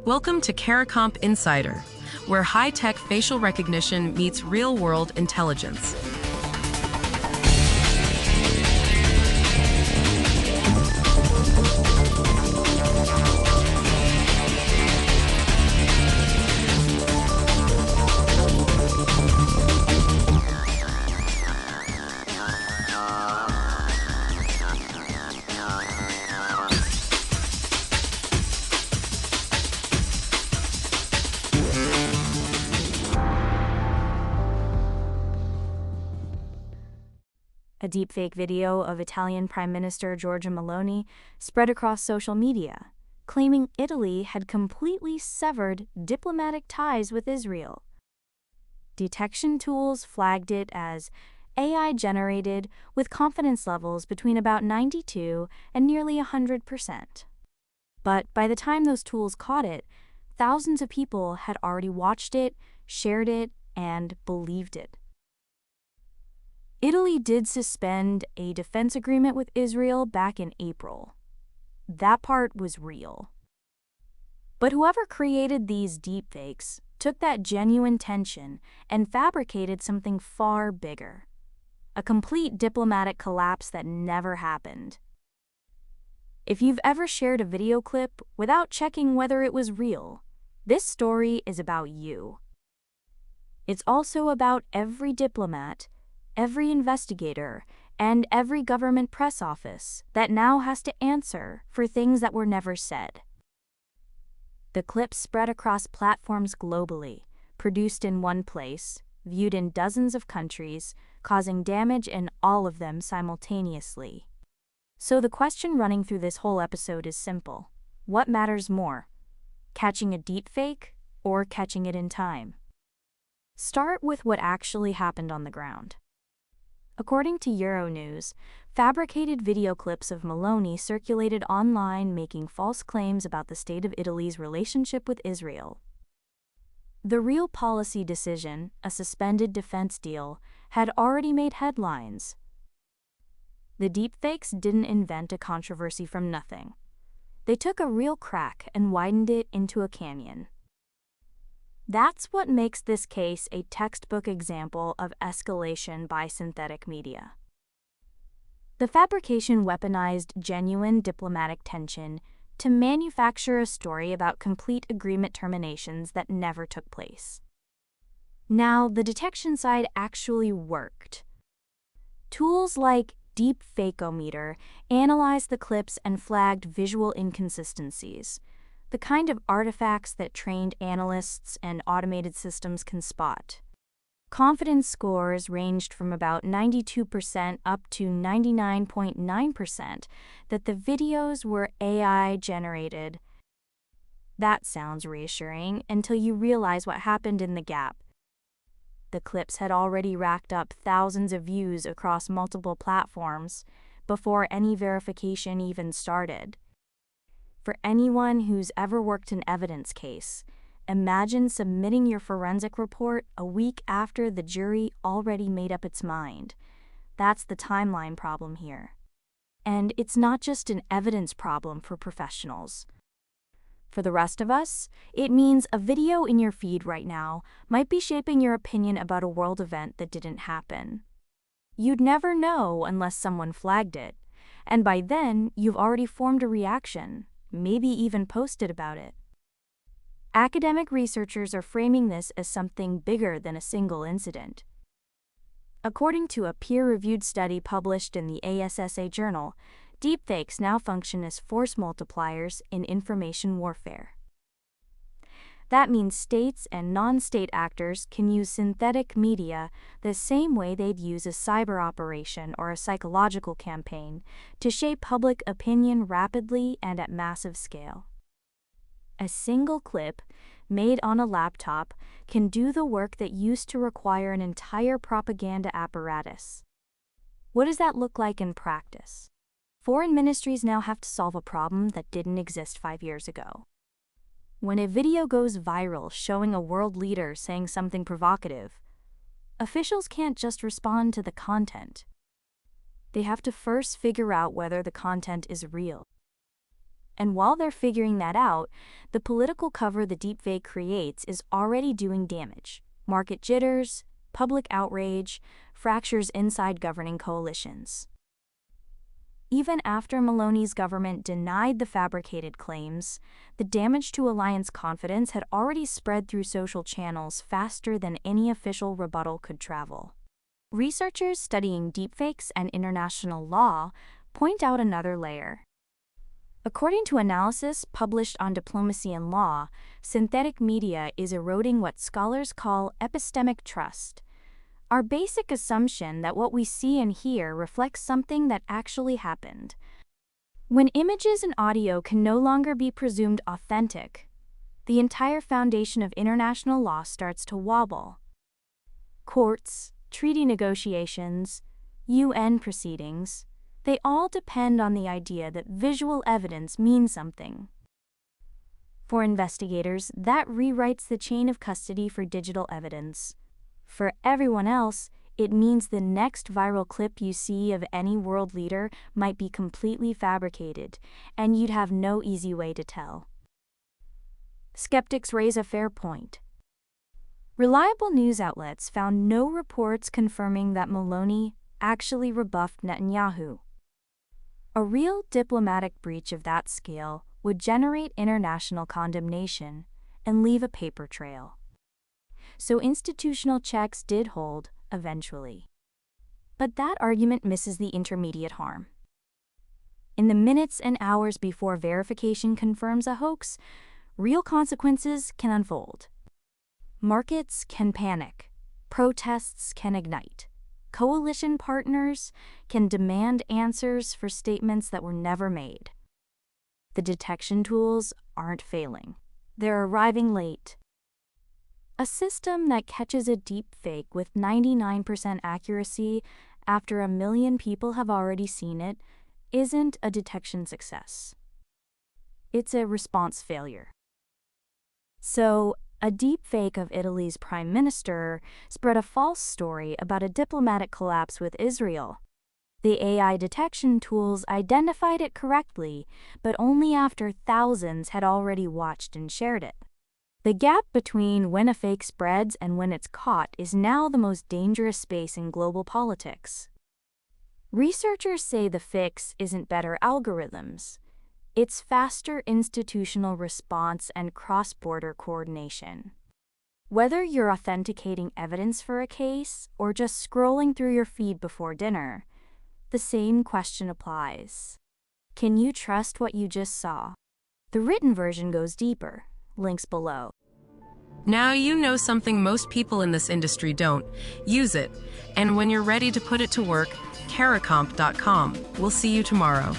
Welcome to CARICOMP Insider, where high-tech facial recognition meets real-world intelligence. A deepfake video of Italian Prime Minister Giorgia Meloni spread across social media, claiming Italy had completely severed diplomatic ties with Israel. Detection tools flagged it as AI-generated with confidence levels between about 92 and nearly 100%. But by the time those tools caught it, thousands of people had already watched it, shared it, and believed it. Italy did suspend a defense agreement with Israel back in April. That part was real. But whoever created these deepfakes took that genuine tension and fabricated something far bigger. A complete diplomatic collapse that never happened. If you've ever shared a video clip without checking whether it was real, this story is about you. It's also about every diplomat, every investigator, and every government press office that now has to answer for things that were never said. The clips spread across platforms globally, produced in one place, viewed in dozens of countries, causing damage in all of them simultaneously. So the question running through this whole episode is simple. What matters more? Catching a deepfake or catching it in time? Start with what actually happened on the ground. According to Euronews, fabricated video clips of Meloni circulated online making false claims about the state of Italy's relationship with Israel. The real policy decision, a suspended defense deal, had already made headlines. The deepfakes didn't invent a controversy from nothing. They took a real crack and widened it into a canyon. That's what makes this case a textbook example of escalation by synthetic media. The fabrication weaponized genuine diplomatic tension to manufacture a story about complete agreement terminations that never took place. Now, the detection side actually worked. Tools like Deepfakeometer analyzed the clips and flagged visual inconsistencies, the kind of artifacts that trained analysts and automated systems can spot. Confidence scores ranged from about 92% up to 99.9% that the videos were AI-generated. That sounds reassuring until you realize what happened in the gap. The clips had already racked up thousands of views across multiple platforms before any verification even started. For anyone who's ever worked an evidence case, imagine submitting your forensic report a week after the jury already made up its mind. That's the timeline problem here. And it's not just an evidence problem for professionals. For the rest of us, it means a video in your feed right now might be shaping your opinion about a world event that didn't happen. You'd never know unless someone flagged it, and by then you've already formed a reaction, maybe even posted about it. Academic researchers are framing this as something bigger than a single incident. According to a peer-reviewed study published in the ASSA journal, deepfakes now function as force multipliers in information warfare. That means states and non-state actors can use synthetic media the same way they'd use a cyber operation or a psychological campaign to shape public opinion rapidly and at massive scale. A single clip, made on a laptop, can do the work that used to require an entire propaganda apparatus. What does that look like in practice? Foreign ministries now have to solve a problem that didn't exist 5 years ago. When a video goes viral showing a world leader saying something provocative, officials can't just respond to the content. They have to first figure out whether the content is real. And while they're figuring that out, the political cover the deepfake creates is already doing damage. Market jitters, public outrage, fractures inside governing coalitions. Even after Meloni's government denied the fabricated claims, the damage to Alliance confidence had already spread through social channels faster than any official rebuttal could travel. Researchers studying deepfakes and international law point out another layer. According to analysis published on Diplomacy and Law, synthetic media is eroding what scholars call epistemic trust, our basic assumption that what we see and hear reflects something that actually happened. When images and audio can no longer be presumed authentic, the entire foundation of international law starts to wobble. Courts, treaty negotiations, UN proceedings, they all depend on the idea that visual evidence means something. For investigators, that rewrites the chain of custody for digital evidence. For everyone else, it means the next viral clip you see of any world leader might be completely fabricated, and you'd have no easy way to tell. Skeptics raise a fair point. Reliable news outlets found no reports confirming that Meloni actually rebuffed Netanyahu. A real diplomatic breach of that scale would generate international condemnation and leave a paper trail. So institutional checks did hold, eventually. But that argument misses the intermediate harm. In the minutes and hours before verification confirms a hoax, real consequences can unfold. Markets can panic, protests can ignite, coalition partners can demand answers for statements that were never made. The detection tools aren't failing. They're arriving late. A system that catches a deepfake with 99% accuracy after 1 million people have already seen it isn't a detection success. It's a response failure. So, a deepfake of Italy's prime minister spread a false story about a diplomatic collapse with Israel. The AI detection tools identified it correctly, but only after thousands had already watched and shared it. The gap between when a fake spreads and when it's caught is now the most dangerous space in global politics. Researchers say the fix isn't better algorithms. It's faster institutional response and cross-border coordination. Whether you're authenticating evidence for a case or just scrolling through your feed before dinner, the same question applies. Can you trust what you just saw? The written version goes deeper. Links below. Now you know something most people in this industry don't. Use it. And when you're ready to put it to work, caracomp.com. We'll see you tomorrow.